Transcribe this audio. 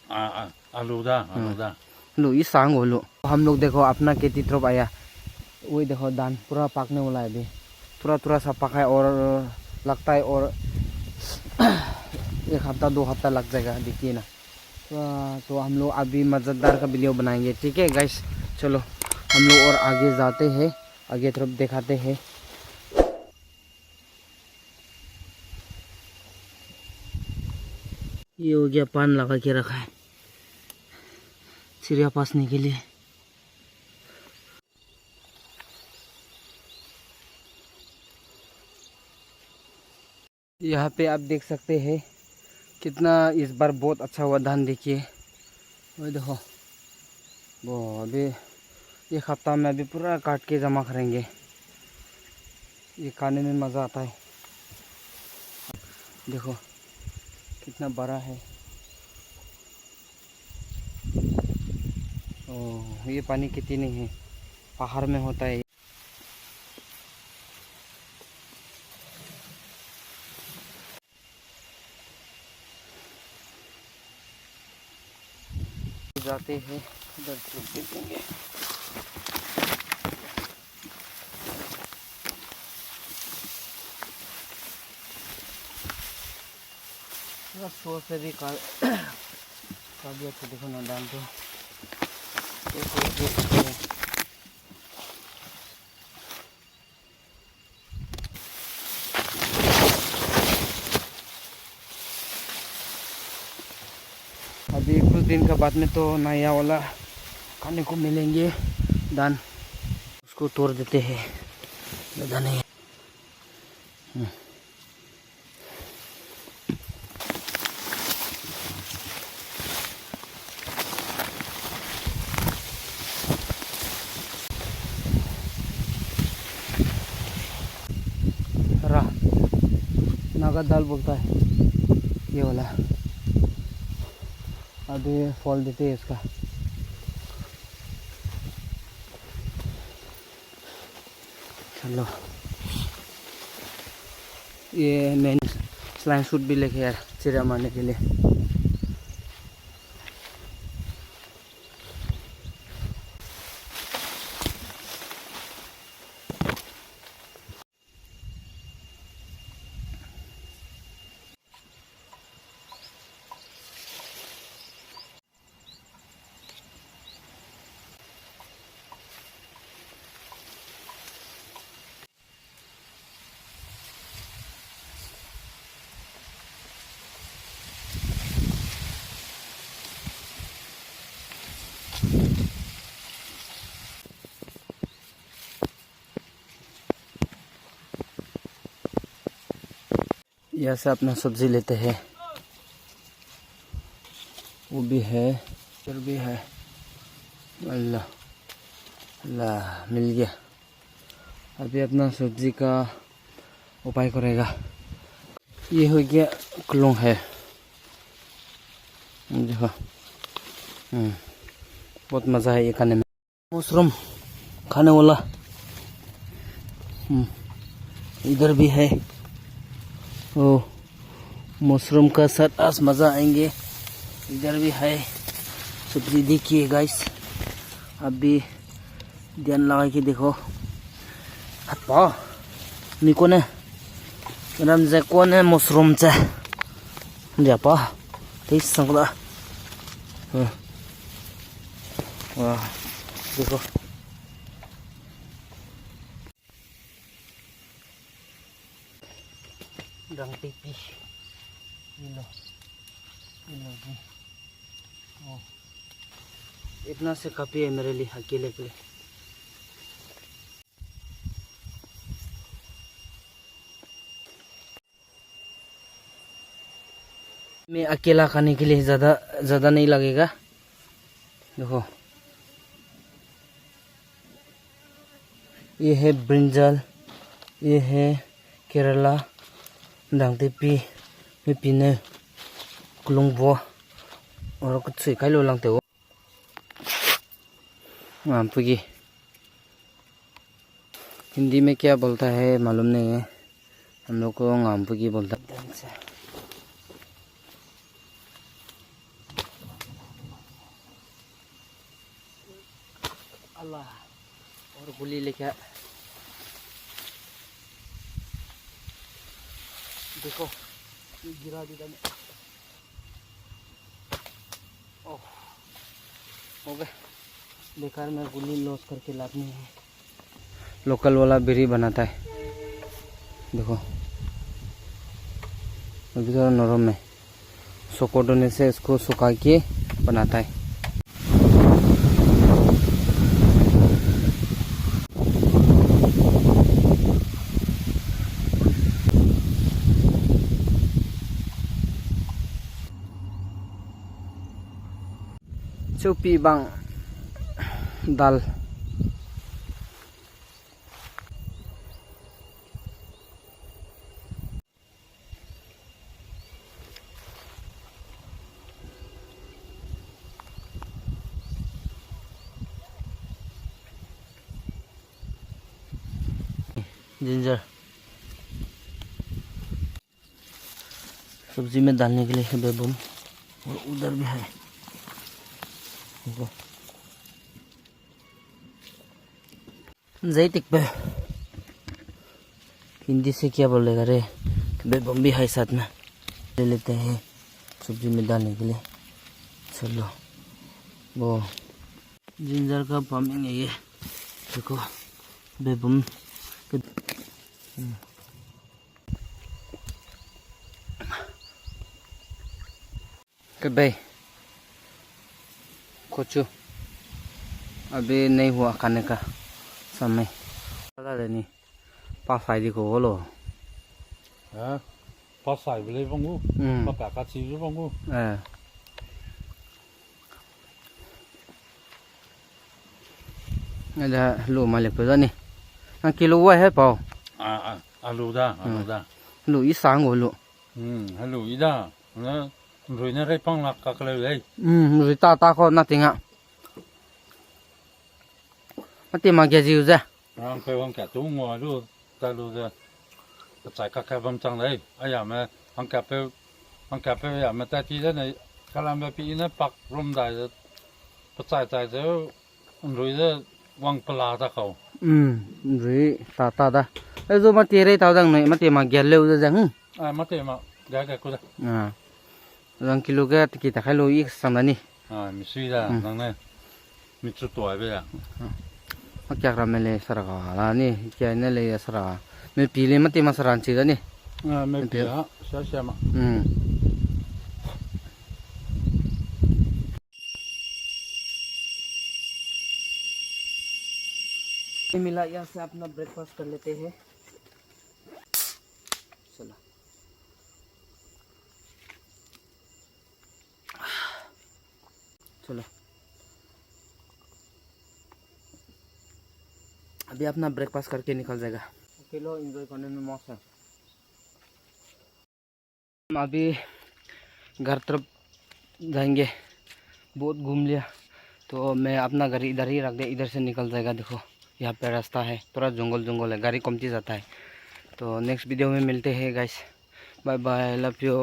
आलू दा लो ये सांग हो लो। हम लोग देखो अपना खेती तरफ आया, वही देखो धान पूरा पकने वाला है अभी, थोड़ा थोड़ा सा पका है और लगता है और 1 हफ्ता 2 हफ्ता लग जाएगा, देखिए ना। तो हम लोग अभी मज़ेदार का वीडियो बनाएंगे, ठीक है गाइस। चलो हम लोग और आगे जाते हैं, आगे तरफ दिखाते हैं। ये हो गया पान लगा के रखा है चिड़िया पासने के लिए। यहाँ पे आप देख सकते हैं कितना इस बार बहुत अच्छा हुआ धान, देखिए वो देखो। वो अभी 1 हफ्ता में अभी पूरा काट के जमा करेंगे, ये खाने में मज़ा आता है। देखो कितना बड़ा है। ओह ये पानी कितनी नहीं है, पहाड़ में होता है। जाते हैं उधर देखेंगे। शोर से भी काट दिया तो देखो ना डाल दो। अभी कुछ दिन के बाद में तो नया वाला खाने को मिलेंगे धान, उसको तोड़ देते हैं, ज़्यादा नहीं। नागा दाल बोलता है ये वाला, अभी फल देते हैं इसका। चलो ये मैंने स्लाइम सूट भी लेके यार चिड़िया मारने के लिए। यहाँ से अपना सब्जी लेते हैं, वो भी है इधर भी है। अल्लाह अल्लाह मिल गया। अभी अपना सब्जी का उपाय करेगा। ये हो गया क्लोंग है, देखो बहुत मज़ा है ये खाने में। मशरूम खाने वाला इधर भी है। ओ मशरूम का साथ आज मज़ा आएंगे। इधर भी है सब्जी, देखिए गाइस। अभी ध्यान लगा के देखो। apa ni kone ram za kone mushroom cha dia apa tis sang da wah देखो rang pipi ini loh oh इतना से काफी है मेरे लिए अकेले के लिए। मैं अकेला खाने के लिए ज़्यादा नहीं लगेगा। देखो ये है ब्रिंजल, ये है केरला दांगतेपी में पीने कुलुंगबो और कुछ सिखाई लो लगते हो आमपुगी। हिंदी में क्या बोलता है मालूम नहीं है, हम लोग को आमपुगी बोलता है। अल्लाह और गोली लेके आया। देखो ये गिरा दिया मैंने। ओह हो गए, बेकार में गोली लॉस करके लाभनी है। लोकल वाला बिरी बनाता है, देखो अभी तो नरम में सुकोटने से इसको सुखा के बनाता है। चुपी बांग दाल जिंजर सब्जी में डालने के लिए है बेबून। और उधर भी है, देखो जैतिक पे हिंदी से क्या बोलेगा रे, बेबून भी है साथ में, ले लेते हैं सब्जी में डालने के लिए। चलो वो जिंजर का फार्मिंग है ये, देखो बेबून के भाई कुछ अभी नहीं हुआ खाने का समय। पता नहीं पास आई को बोलो पास आई भी ले बंगू पास का चीज़ बंगू ada lu malik pe ni ang kilo wa he pao alu da lu i sang wo lu alu i da na rồi nó đây phong lạc các lời đấy rồi ta ko na tinga mati ma ge jiu za ang phải ông cả tú ngồi luôn ta luôn ra tại các cái vòng trăng đấy ai à mà ông cả phải à mà ta chỉ thế này cái làm bị nó bạc rôm đại rồi tại rồi đó vòng pla ta khẩu rồi ta da ai zo ma ti re ta dang nei mati ma ge leu za jang mati mà cái cô đó rang kilo ga kita khai lo i sang da ni mi suy ra nang này mi chút tuổi bây giờ ma kya ra mele sara ga la ni kya ne le sara me pi le mati ma saran chi da ni me pi ha xa mà मिला यहाँ से अपना breakfast कर लेते हैं। चलो चलो अभी अपना ब्रेकफास्ट करके निकल जाएगा। अकेलो एंजॉय करने में मौसम। हम अभी घर तरफ जाएंगे, बहुत घूम लिया तो मैं अपना घर इधर ही रख दे, इधर से निकल जाएगा। देखो यहाँ पे रास्ता है, थोड़ा जंगल है, गाड़ी कमती जाता है। तो नेक्स्ट वीडियो में मिलते हैं guys, bye bye, love you.